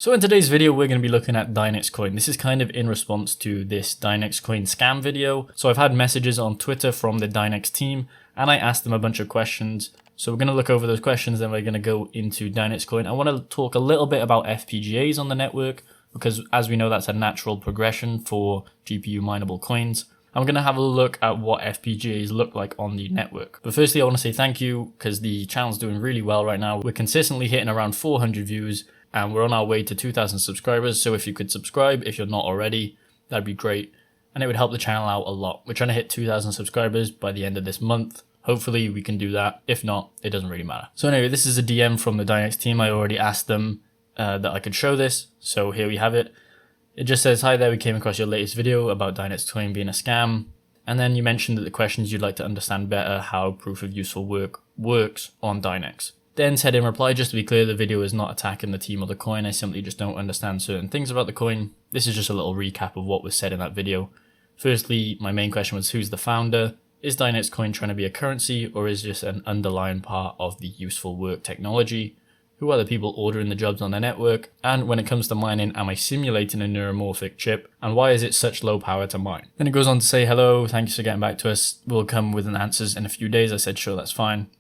So in today's video, we're going to be looking at Dynex coin. This is kind of in response to this Dynex coin scam video. So I've had messages on Twitter from the Dynex team and I asked them a bunch of questions. So we're going to look over those questions, then we're going to go into Dynex coin. I want to talk a little bit about FPGAs on the network because as we know, that's a natural progression for GPU mineable coins. I'm going to have a look at what FPGAs look like on the network. But firstly, I want to say thank you because the channel's doing really well right now. We're consistently hitting around 400 views. And we're on our way to 2,000 subscribers, so if you could subscribe if you're not already, that'd be great. And it would help the channel out a lot. We're trying to hit 2,000 subscribers by the end of this month. Hopefully we can do that. If not, it doesn't really matter. So anyway, this is a DM from the Dynex team. I already asked them that I could show this, so here we have it. It just says, hi there, we came across your latest video about Dynex coin being a scam. And then you mentioned that the questions you'd like to understand better how proof of useful work works on Dynex. Then said in reply, just to be clear, the video is not attacking the team or the coin. I simply just don't understand certain things about the coin. This is just a little recap of what was said in that video. Firstly, my main question was, who's the founder? Is Dynex coin trying to be a currency or is just an underlying part of the useful work technology? Who are the people ordering the jobs on the network? And when it comes to mining, am I simulating a neuromorphic chip? And why is it such low power to mine? Then it goes on to say, hello, thanks for getting back to us. We'll come with an answers in a few days. I said, sure, that's fine.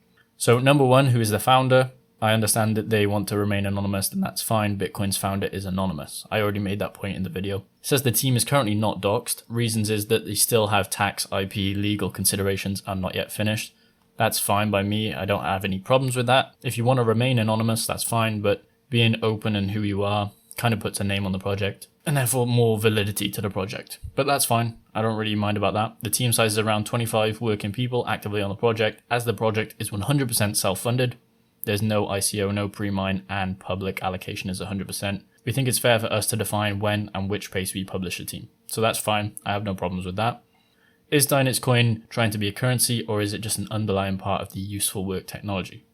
So number one, who is the founder? I understand that they want to remain anonymous, and that's fine. Bitcoin's founder is anonymous. I already made that point in the video. It says the team is currently not doxed. Reasons is that they still have tax, IP, legal considerations are not yet finished. That's fine by me. I don't have any problems with that. If you want to remain anonymous, that's fine, but being open and who you are kind of puts a name on the project and therefore more validity to the project. But that's fine. I don't really mind about that. The team size is around 25 working people actively on the project, as the project is 100% self-funded. There's no ICO, no pre-mine, and public allocation is 100%. We think it's fair for us to define when and which pace we publish the team. So that's fine. I have no problems with that. Is Dynex coin trying to be a currency or is it just an underlying part of the useful work technology?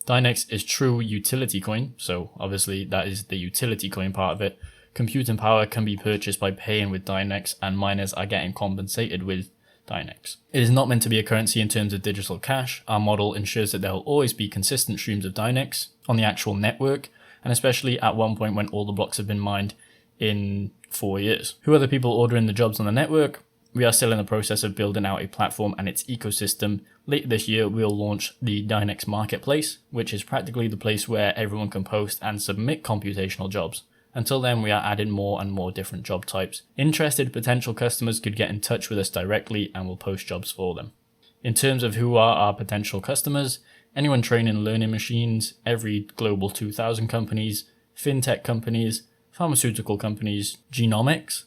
Dynex is true utility coin, so obviously that is the utility coin part of it. Computing power can be purchased by paying with Dynex and miners are getting compensated with Dynex. It is not meant to be a currency in terms of digital cash. Our model ensures that there will always be consistent streams of Dynex on the actual network, and especially at one point when all the blocks have been mined in 4 years. Who are the people ordering the jobs on the network? We are still in the process of building out a platform and its ecosystem. Later this year, we'll launch the Dynex Marketplace, which is practically the place where everyone can post and submit computational jobs. Until then, we are adding more and more different job types. Interested potential customers could get in touch with us directly and we'll post jobs for them. In terms of who are our potential customers, anyone training learning machines, every global 2000 companies, fintech companies, pharmaceutical companies, genomics,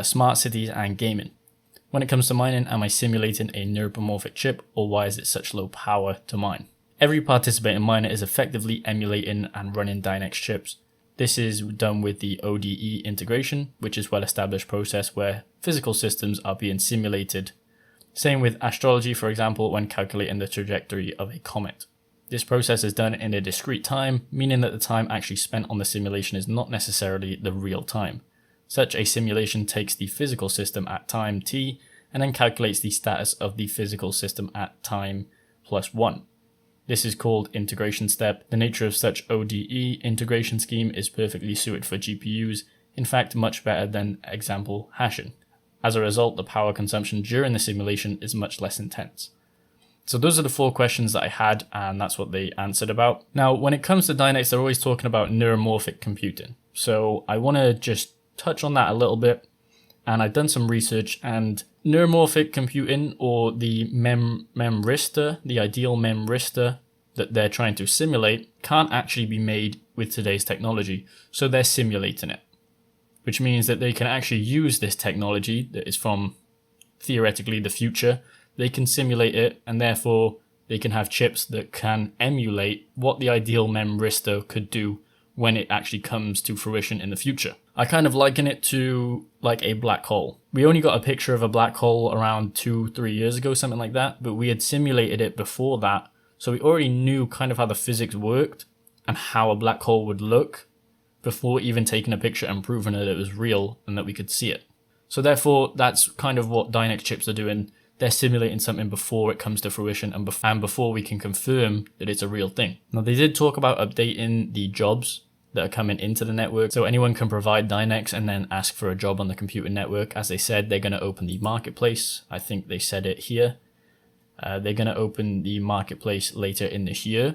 smart cities and gaming. When it comes to mining, am I simulating a neuromorphic chip or why is it such low power to mine? Every participating miner is effectively emulating and running Dynex chips. This is done with the ODE integration, which is a well-established process where physical systems are being simulated. Same with astrology, for example, when calculating the trajectory of a comet. This process is done in a discrete time, meaning that the time actually spent on the simulation is not necessarily the real time. Such a simulation takes the physical system at time t and then calculates the status of the physical system at time +1. This is called integration step. The nature of such ODE integration scheme is perfectly suited for GPUs, in fact much better than example hashing. As a result, the power consumption during the simulation is much less intense. So those are the 4 questions that I had, and that's what they answered about. Now, when it comes to Dynex, they're always talking about neuromorphic computing. So I want to just touch on that a little bit, and I've done some research, and neuromorphic computing, or the memristor, the ideal memristor that they're trying to simulate, can't actually be made with today's technology, so they're simulating it, which means that they can actually use this technology that is from theoretically the future. They can simulate it, and therefore they can have chips that can emulate what the ideal memristor could do when it actually comes to fruition in the future. I kind of liken it to like a black hole. We only got a picture of a black hole around 2-3 years ago, something like that, but we had simulated it before that. So we already knew kind of how the physics worked and how a black hole would look before even taking a picture and proving that it was real and that we could see it. So therefore, that's kind of what Dynex chips are doing. They're simulating something before it comes to fruition and before we can confirm that it's a real thing. Now, they did talk about updating the jobs that are coming into the network. So anyone can provide Dynex and then ask for a job on the computer network. As they said, they're going to open the marketplace. I think they said it here. They're going to open the marketplace later in this year.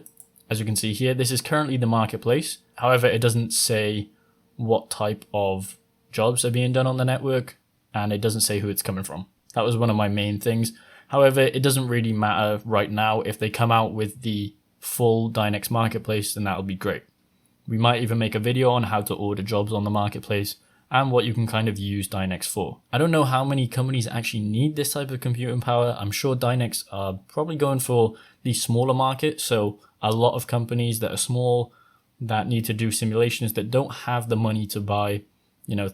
As you can see here, this is currently the marketplace. However, it doesn't say what type of jobs are being done on the network, and it doesn't say who it's coming from. That was one of my main things. However, it doesn't really matter right now. If they come out with the full Dynex marketplace, then that'll be great. We might even make a video on how to order jobs on the marketplace and what you can kind of use Dynex for. I don't know how many companies actually need this type of computing power. I'm sure Dynex are probably going for the smaller market. So a lot of companies that are small, that need to do simulations, that don't have the money to buy,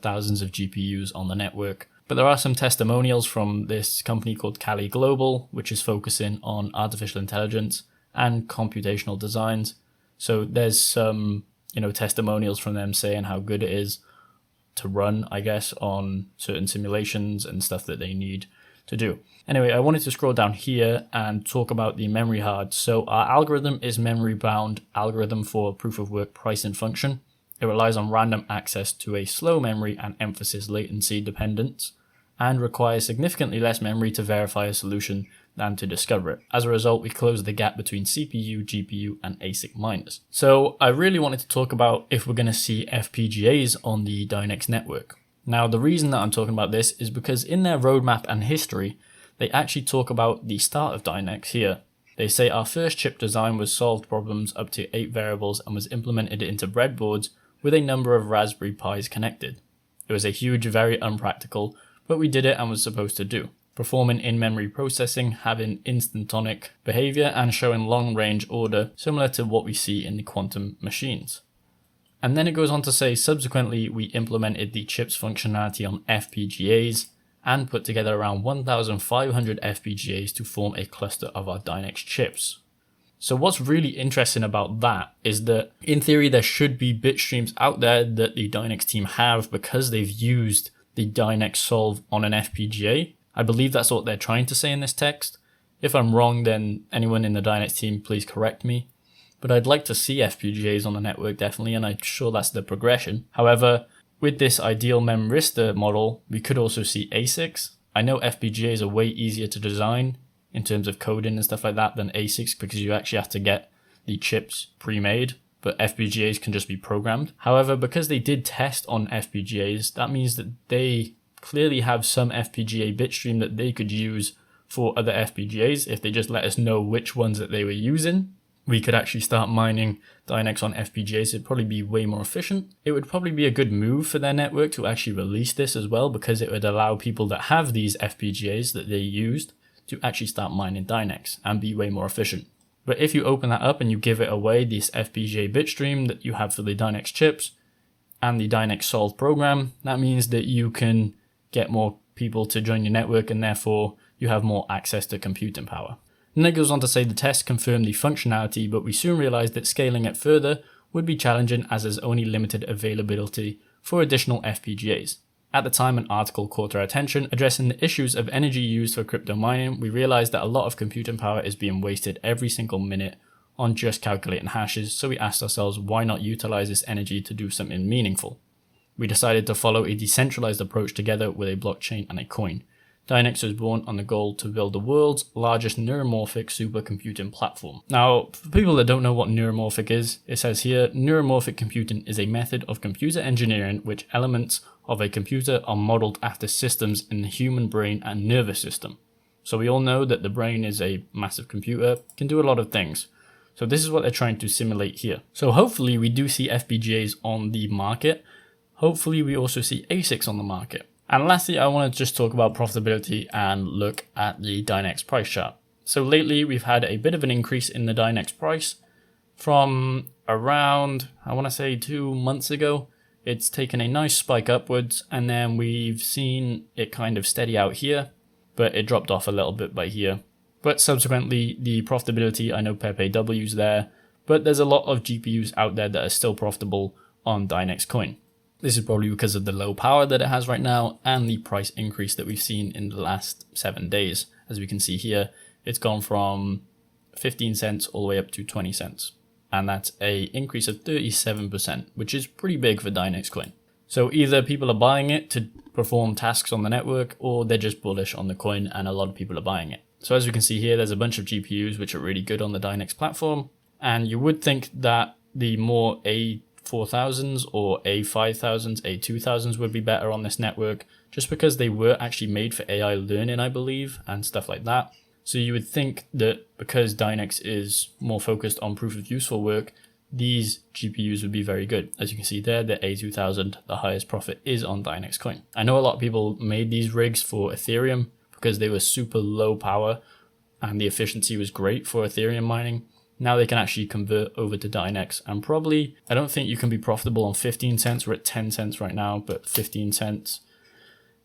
thousands of GPUs on the network. But there are some testimonials from this company called Kali Global, which is focusing on artificial intelligence and computational designs. So there's some, testimonials from them saying how good it is to run, I guess, on certain simulations and stuff that they need to do. Anyway, I wanted to scroll down here and talk about the memory hard. So our algorithm is memory bound algorithm for proof of work pricing function. It relies on random access to a slow memory and emphasis latency dependence, and requires significantly less memory to verify a solution than to discover it. As a result, we close the gap between CPU, GPU, and ASIC miners. So I really wanted to talk about if we're going to see FPGAs on the Dynex network. Now, the reason that I'm talking about this is because in their roadmap and history, they actually talk about the start of Dynex here. They say our first chip design was solved problems up to 8 variables and was implemented into breadboards with a number of Raspberry Pis connected. It was a huge, very unpractical, but we did it and was supposed to do. Performing in-memory processing, having instantonic behavior, and showing long-range order, similar to what we see in the quantum machines. And then it goes on to say, subsequently, we implemented the chip's functionality on FPGAs and put together around 1,500 FPGAs to form a cluster of our Dynex chips. So what's really interesting about that is that, in theory, there should be bit streams out there that the Dynex team have because they've used the Dynex solve on an FPGA. I believe that's what they're trying to say in this text. If I'm wrong, then anyone in the Dynex team, please correct me. But I'd like to see FPGAs on the network, definitely, and I'm sure that's the progression. However, with this ideal memristor model, we could also see ASICs. I know FPGAs are way easier to design in terms of coding and stuff like that than ASICs, because you actually have to get the chips pre-made, but FPGAs can just be programmed. However, because they did test on FPGAs, that means that they clearly have some FPGA bitstream that they could use for other FPGAs. If they just let us know which ones that they were using, we could actually start mining Dynex on FPGAs. It'd probably be way more efficient. It would probably be a good move for their network to actually release this as well, because it would allow people that have these FPGAs that they used to actually start mining Dynex and be way more efficient. But if you open that up and you give it away, this FPGA bitstream that you have for the Dynex chips and the Dynex solve program, that means that you can get more people to join your network, and therefore you have more access to computing power. And then it goes on to say the test confirmed the functionality, but we soon realized that scaling it further would be challenging as there's only limited availability for additional FPGAs. At the time an article caught our attention addressing the issues of energy used for crypto mining, we realized that a lot of computing power is being wasted every single minute on just calculating hashes, so we asked ourselves why not utilize this energy to do something meaningful. We decided to follow a decentralized approach together with a blockchain and a coin. Dynex was born on the goal to build the world's largest neuromorphic supercomputing platform. Now, for people that don't know what neuromorphic is, it says here, neuromorphic computing is a method of computer engineering which elements of a computer are modeled after systems in the human brain and nervous system. So we all know that the brain is a massive computer, can do a lot of things. So this is what they're trying to simulate here. So hopefully we do see FPGAs on the market. Hopefully we also see ASICs on the market. And lastly, I want to just talk about profitability and look at the Dynex price chart. So lately we've had a bit of an increase in the Dynex price from around, I want to say 2 months ago. It's taken a nice spike upwards, and then we've seen it kind of steady out here, but it dropped off a little bit by here. But subsequently, the profitability, I know Pepe W's there, but there's a lot of GPUs out there that are still profitable on Dynex coin. This is probably because of the low power that it has right now and the price increase that we've seen in the last 7 days. As we can see here, it's gone from 15 cents all the way up to 20 cents. and that's a increase of 37%, which is pretty big for Dynex coin. So either people are buying it to perform tasks on the network, or they're just bullish on the coin and a lot of people are buying it. So as we can see here, there's a bunch of GPUs which are really good on the Dynex platform, and you would think that the more A4000s or A5000s, A2000s would be better on this network, just because they were actually made for AI learning, I believe, and stuff like that. So you would think that because Dynex is more focused on proof of useful work, these GPUs would be very good. As you can see there, the A2000, the highest profit is on Dynex coin. I know a lot of people made these rigs for Ethereum because they were super low power and the efficiency was great for Ethereum mining. Now they can actually convert over to Dynex, and probably, I don't think you can be profitable on 15 cents. We're at 10 cents right now, but 15 cents.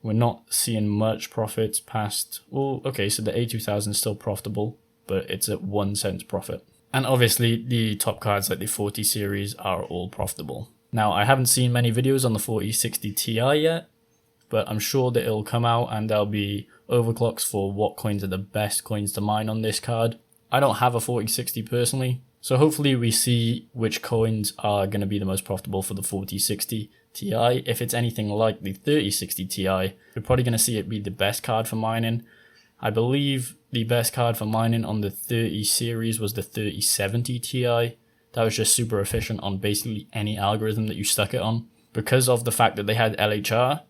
We're not seeing much profits past, well, okay, so the A2000 is still profitable, but it's at 1 cent profit. And obviously the top cards like the 40 series are all profitable. Now, I haven't seen many videos on the 4060 Ti yet, but I'm sure that it'll come out and there'll be overclocks for what coins are the best coins to mine on this card. I don't have a 4060 personally, so hopefully we see which coins are going to be the most profitable for the 4060 Ti. If it's anything like the 3060 Ti, we're probably going to see it be the best card for mining. I believe the best card for mining on the 30 series was the 3070 Ti. That was just super efficient on basically any algorithm that you stuck it on. Because of the fact that they had LHR,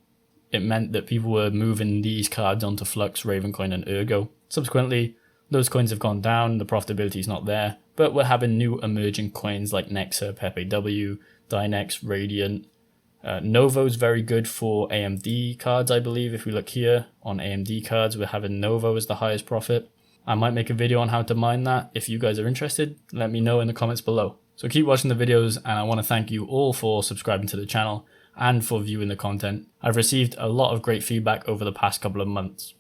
it meant that people were moving these cards onto Flux, Ravencoin, and Ergo. Subsequently, those coins have gone down, the profitability is not there, but we're having new emerging coins like Nexa, PepeW, Dynex, Radiant. Novo's very good for AMD cards, I believe. If we look here on AMD cards, we're having Novo as the highest profit. I might make a video on how to mine that. If you guys are interested, let me know in the comments below. So keep watching the videos, and I want to thank you all for subscribing to the channel and for viewing the content. I've received a lot of great feedback over the past couple of months.